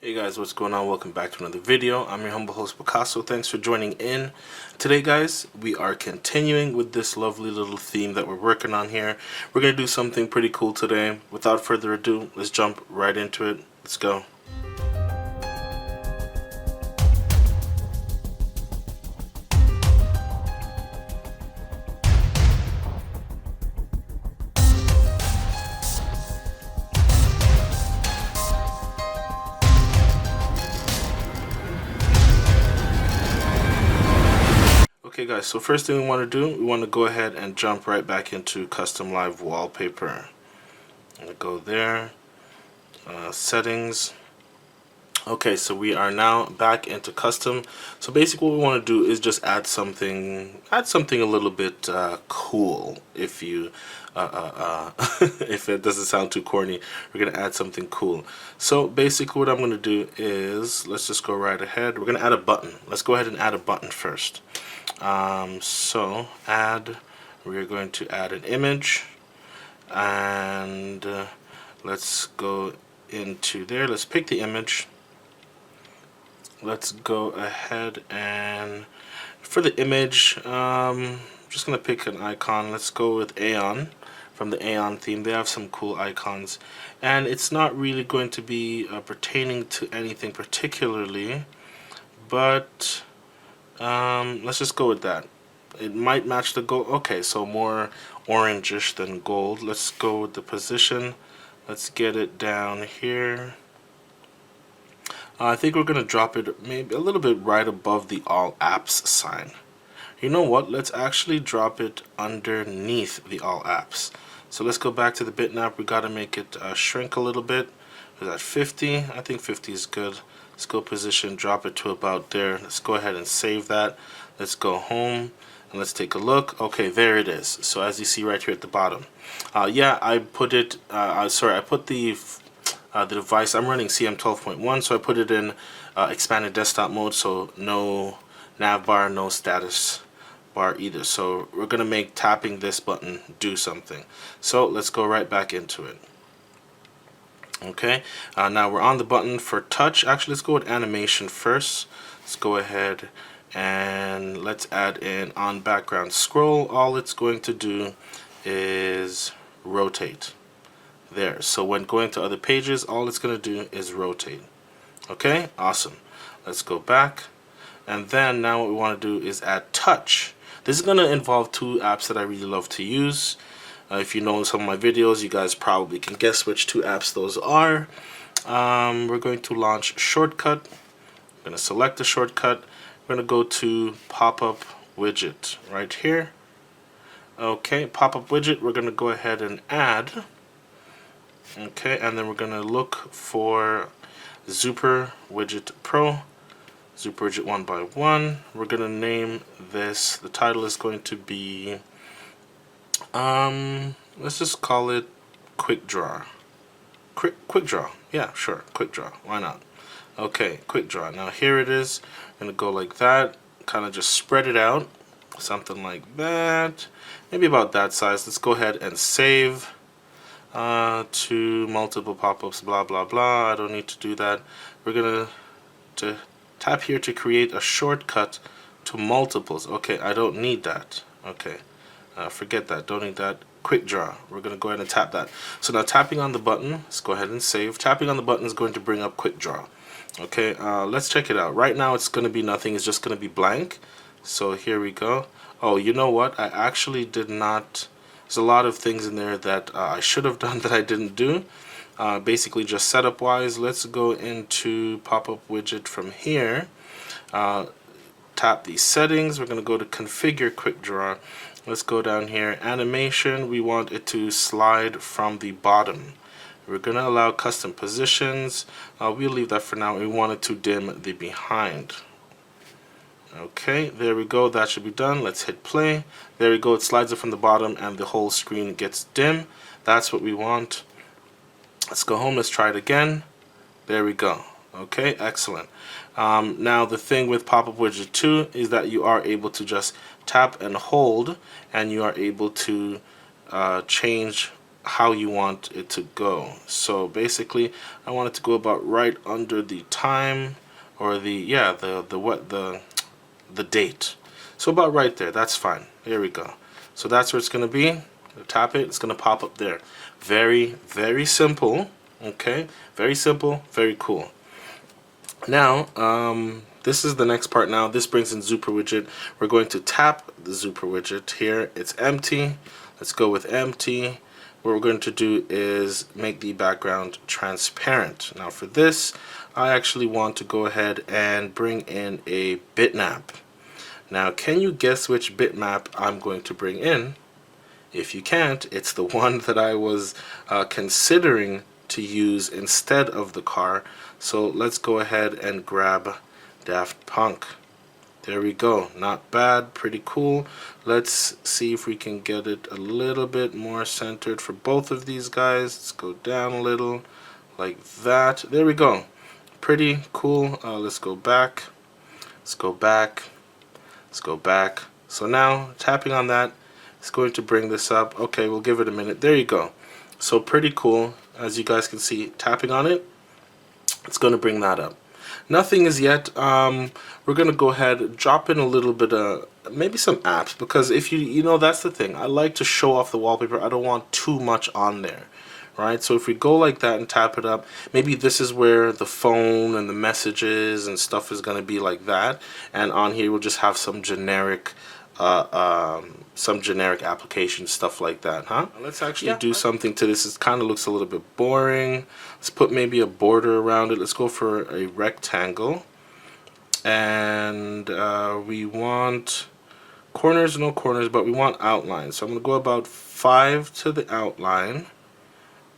Hey guys, what's going on? Welcome back to another video. I'm your humble host Picaso. Thanks for joining in. Today guys, we are continuing with this lovely little theme that we're working on here. We're going to do something pretty cool today. Without further ado, let's jump right into it. Let's go. Okay guys, so first thing we want to do, we want to go ahead and jump right back into custom live wallpaper. I'm going to go there, settings. Okay, so we are now back into custom. So basically what we want to do is just add something a little bit cool. If you if it doesn't sound too corny, we're gonna add something cool. So basically what I'm gonna do is, let's just go right ahead. We're gonna add a button. Let's go ahead and add a button first. So we're going to add an image, and let's go into there. Let's pick the image. Let's go ahead and for the image, I'm just gonna pick an icon. Let's go with Aeon. From the Aeon theme, they have some cool icons, and it's not really going to be pertaining to anything particularly, but let's just go with that. It might match the gold. Okay, so more orangish than gold. Let's go with the position. Let's get it down here. I think we're going to drop it maybe a little bit right above the all apps sign. You know what? Let's actually drop it underneath the all apps. So let's go back to the bitmap. We got to make it shrink a little bit. Is that 50? I think 50 is good. Let's go position, drop it to about there. Let's go ahead and save that. Let's go home and let's take a look. Okay, there it is. So as you see right here at the bottom. Yeah, I put it, I put the device, I'm running CM12.1, so I put it in expanded desktop mode, so no nav bar, no status bar either. So we're going to make tapping this button do something. So let's go right back into it. Okay, now we're on the button for touch. Actually, let's go with animation first. Let's go ahead and let's add in on background scroll. All it's going to do is rotate. There, so when going to other pages, all it's going to do is rotate. Okay, awesome. Let's go back, and then now what we want to do is add touch. This is going to involve two apps that I really love to use. If you know some of my videos, you guys probably can guess which two apps those are. We're going to launch shortcut. I'm going to select the shortcut. We're going to go to pop-up widget right here. Okay, pop-up widget, we're going to go ahead and add. Okay, and then we're going to look for Super Widget Pro, Super Widget 1x1. We're going to name this, the title is going to be, let's just call it Quick Draw. Quick Draw, yeah, sure, Quick Draw, why not? Okay, Quick Draw. Now here it is. I'm going to go like that, kind of just spread it out, something like that, maybe about that size. Let's go ahead and save. To multiple pop-ups, blah blah blah. I don't need to do that. We're gonna tap here to create a shortcut to multiples. Okay, I don't need that. Okay, forget that, don't need that. Quick draw, we're gonna go ahead and tap that. So now tapping on the button, let's go ahead and save. Tapping on the button is going to bring up quick draw. Okay, let's check it out. Right now it's gonna be nothing, it's just gonna be blank. So here we go. Oh, you know what, I actually did not. There's a lot of things in there that I should have done that I didn't do. Basically just setup wise, let's go into pop-up widget from here. Tap these settings. We're going to go to configure quick draw. Let's go down here, animation. We want it to slide from the bottom. We're going to allow custom positions. We'll leave that for now. We want it to dim the behind. Okay, there we go, that should be done. Let's hit play. There we go, it slides it from the bottom and the whole screen gets dim. That's what we want. Let's go home, let's try it again. There we go. Okay, excellent. Now the thing with pop-up widget 2 is that you are able to just tap and hold, and you are able to change how you want it to go. So basically, I want it to go about right under the time, or the date. So about right there. That's fine. There we go. So that's where it's going to be. Tap it. It's going to pop up there. Very, very simple. Okay. Very simple. Very cool. Now, this is the next part. Now, this brings in Zooper widget. We're going to tap the Zooper widget here. It's empty. Let's go with empty. What we're going to do is make the background transparent. Now, for this, I actually want to go ahead and bring in a bitmap. Now, can you guess which bitmap I'm going to bring in? If you can't, it's the one that I was considering to use instead of the car. So let's go ahead and grab Daft Punk. There we go. Not bad. Pretty cool. Let's see if we can get it a little bit more centered for both of these guys. Let's go down a little like that. There we go. Pretty cool. Let's go back. Let's go back. Let's go back. So now tapping on that is going to bring this up. Okay, we'll give it a minute. There you go. So pretty cool. As you guys can see, tapping on it, it's going to bring that up. Nothing is yet. We're going to go ahead, drop in a little bit of maybe some apps, because if you know, that's the thing. I like to show off the wallpaper. I don't want too much on there. Right, so if we go like that and tap it up, maybe this is where the phone and the messages and stuff is going to be like that, and on here we'll just have some generic application stuff like that, huh? Let's actually do something to this. It kind of looks a little bit boring. Let's put maybe a border around it. Let's go for a rectangle, and we want corners, no corners, but we want outlines. So I'm going to go about 5 to the outline.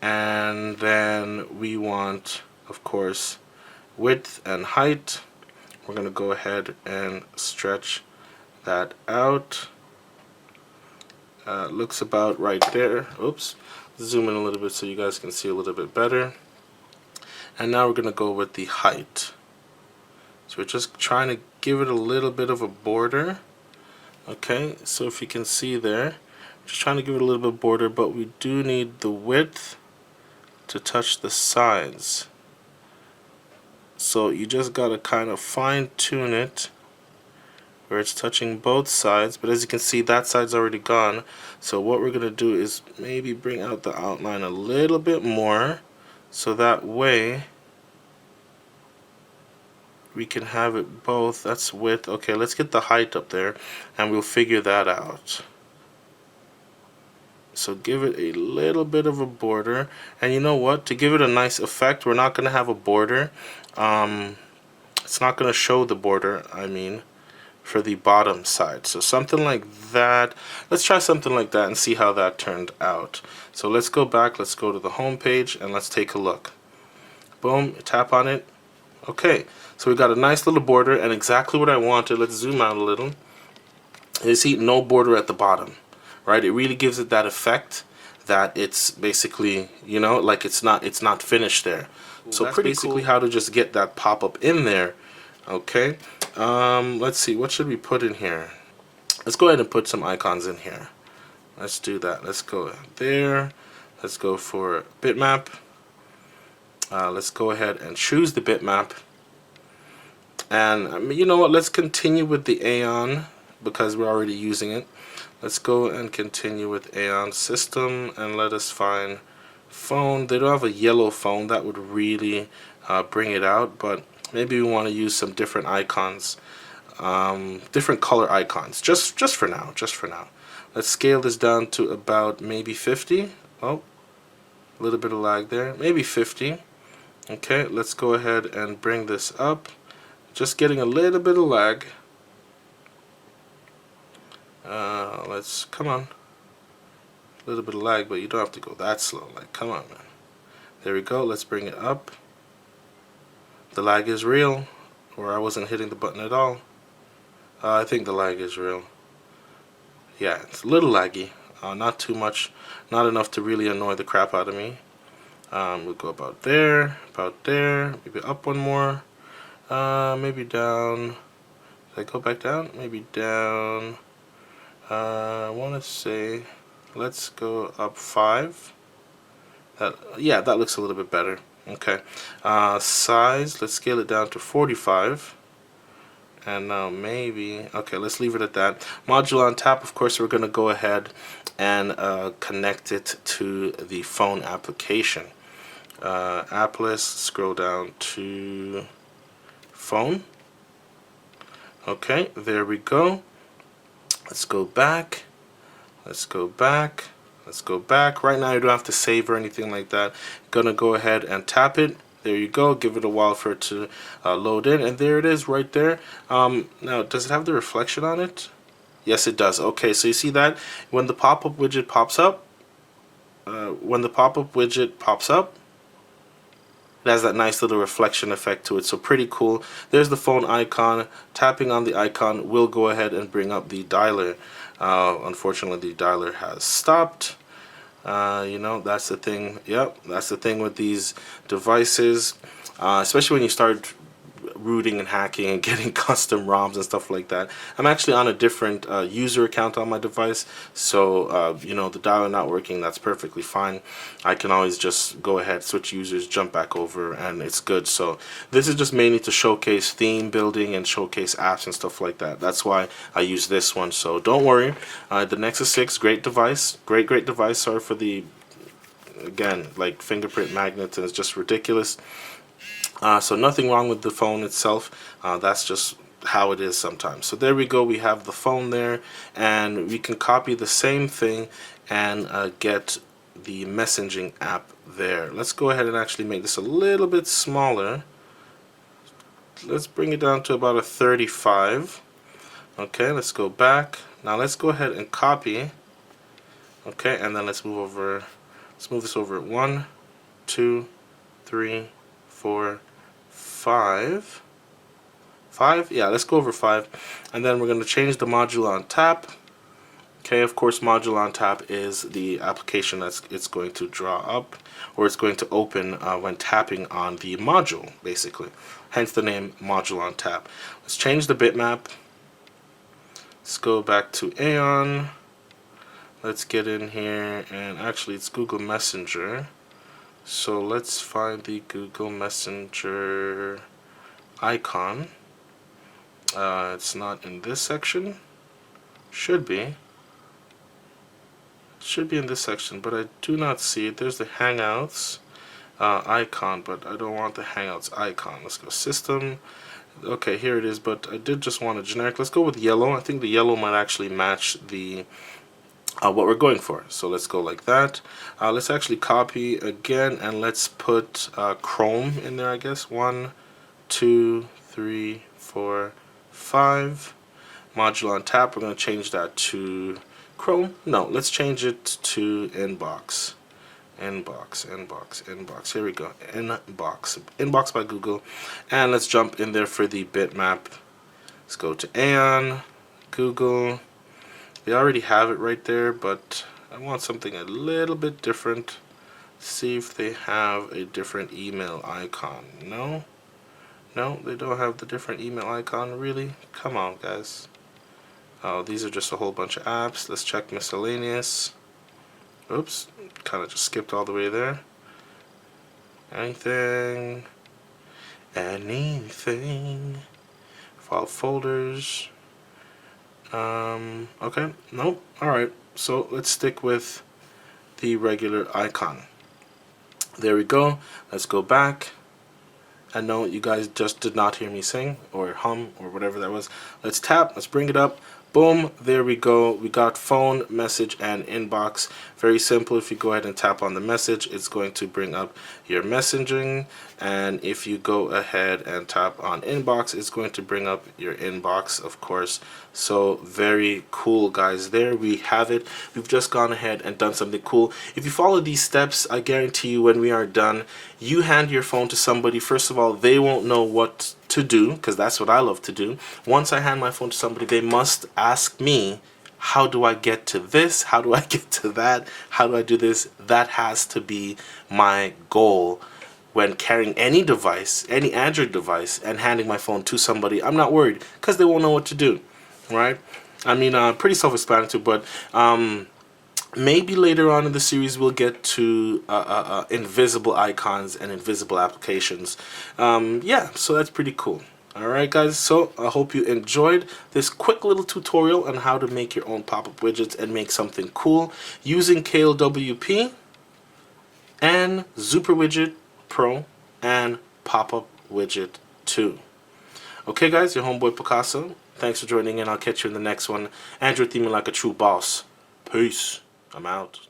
And then we want, of course, width and height. We're going to go ahead and stretch that out. Looks about right there. Oops. Zoom in a little bit so you guys can see a little bit better. And now we're going to go with the height. So we're just trying to give it a little bit of a border. Okay, so if you can see there, just trying to give it a little bit of border, but we do need the width to touch the sides. So you just gotta kind of fine tune it where it's touching both sides, but as you can see, that side's already gone. So what we're gonna do is maybe bring out the outline a little bit more, so that way we can have it both. That's width. Okay, let's get the height up there and we'll figure that out. So give it a little bit of a border, and you know what, to give it a nice effect, we're not going to have a border. It's not going to show the border, I mean, for the bottom side. So something like that. Let's try something like that and see how that turned out. So let's go back, let's go to the home page and let's take a look. Boom, tap on it. Okay, so we got a nice little border and exactly what I wanted. Let's zoom out a little. You see, no border at the bottom. Right, it really gives it that effect that it's basically, you know, like it's not finished there. So that's pretty basically cool how to just get that pop-up in there. Okay, let's see, what should we put in here? Let's go ahead and put some icons in here. Let's do that. Let's go there. Let's go for bitmap. Let's go ahead and choose the bitmap. And you know what, let's continue with the Aeon because we're already using it. Let's go and continue with Aeon system and let us find phone. They don't have a yellow phone. That would really bring it out, but maybe we want to use some different icons, different color icons, just for now, Let's scale this down to about maybe 50. Oh, a little bit of lag there. Maybe 50. Okay, let's go ahead and bring this up. Just getting a little bit of lag. Let's, come on, a little bit of lag, but you don't have to go that slow, like, come on, man. There we go. Let's bring it up. The lag is real, or I wasn't hitting the button at all. I think the lag is real. Yeah, it's a little laggy, not too much, not enough to really annoy the crap out of me. We'll go about there, maybe up one more, maybe down. Did I go back down? Maybe down. I want to say, let's go up 5. Yeah, that looks a little bit better. Okay. Size, let's scale it down to 45. And now maybe, okay, let's leave it at that. Module on tap, of course, we're going to go ahead and connect it to the phone application. App list, scroll down to phone. Okay, there we go. Let's go back. Let's go back. Let's go back. Right now you don't have to save or anything like that. Gonna go ahead and tap it. There you go. Give it a while for it to load in, and there it is right there. Now, does it have the reflection on it? Yes, it does. Okay, so you see that when the pop-up widget pops up, it has that nice little reflection effect to it, so pretty cool. There's the phone icon. Tapping on the icon will go ahead and bring up the dialer. Unfortunately, the dialer has stopped. You know, that's the thing. Yep, that's the thing with these devices, especially when you start rooting and hacking and getting custom ROMs and stuff like that. I'm actually on a different user account on my device, so you know, the dialer not working, that's perfectly fine. I can always just go ahead, switch users, jump back over, and it's good. So this is just mainly to showcase theme building and showcase apps and stuff like that. That's why I use this one. So don't worry. The Nexus 6, great device, great device. Sorry for the, again, like fingerprint magnets, and it's just ridiculous. So nothing wrong with the phone itself. That's just how it is sometimes. So there we go. We have the phone there, and we can copy the same thing and get the messaging app there. Let's go ahead and actually make this a little bit smaller. Let's bring it down to about a 35. Okay, let's go back. Now let's go ahead and copy. Okay, and then let's move over. Let's move this over 1, 2, 3, 4, 5. 5? Yeah, let's go over 5. And then we're going to change the module on tap. Okay, of course, module on tap is the application that it's going to draw up, or it's going to open when tapping on the module, basically. Hence the name module on tap. Let's change the bitmap. Let's go back to Aeon. Let's get in here, and actually it's Google Messenger. So let's find the Google Messenger icon. It's not in this section. Should be. Should be in this section, but I do not see it. There's the Hangouts icon, but I don't want the Hangouts icon. Let's go System. Okay, here it is, but I did just want a generic. Let's go with yellow. I think the yellow might actually match the what we're going for. So let's go like that. Let's actually copy again, and let's put Chrome in there, I guess. 1, 2, 3, 4, 5. Module on tap, we're going to change that to Chrome. No, let's change it to Inbox. Inbox. Here we go. Inbox by Google. And let's jump in there for the bitmap. Let's go to Aeon, Google. They already have it right there, but I want something a little bit different. See if they have a different email icon. No, they don't have the different email icon. Really? Come on, guys. Oh, these are just a whole bunch of apps. Let's check miscellaneous. Oops, kind of just skipped all the way there. Anything. File folders. Okay, nope. Alright, so let's stick with the regular icon. There we go. Let's go back. I know you guys just did not hear me sing or hum or whatever that was. Let's tap. Let's bring it up. Boom, there we go. We got phone, message, and inbox. Very simple. If you go ahead and tap on the message, it's going to bring up your messaging. And if you go ahead and tap on inbox, it's going to bring up your inbox, of course. So very cool, guys. There we have it. We've just gone ahead and done something cool. If you follow these steps, I guarantee you when we are done, you hand your phone to somebody. First of all, they won't know what to do, because that's what I love to do. Once I hand my phone to somebody, they must ask me, how do I get to this? How do I get to that? How do I do this? That has to be my goal when carrying any device, any Android device, and handing my phone to somebody. I'm not worried, because they won't know what to do, right? I mean, pretty self-explanatory, but Maybe later on in the series we'll get to invisible icons and invisible applications. Yeah, so that's pretty cool. Alright guys, so I hope you enjoyed this quick little tutorial on how to make your own pop-up widgets and make something cool using KLWP and Super Widget Pro and Pop-Up Widget 2. Okay guys, your homeboy Picasso. Thanks for joining in. I'll catch you in the next one. Android theming like a true boss. Peace. I'm out.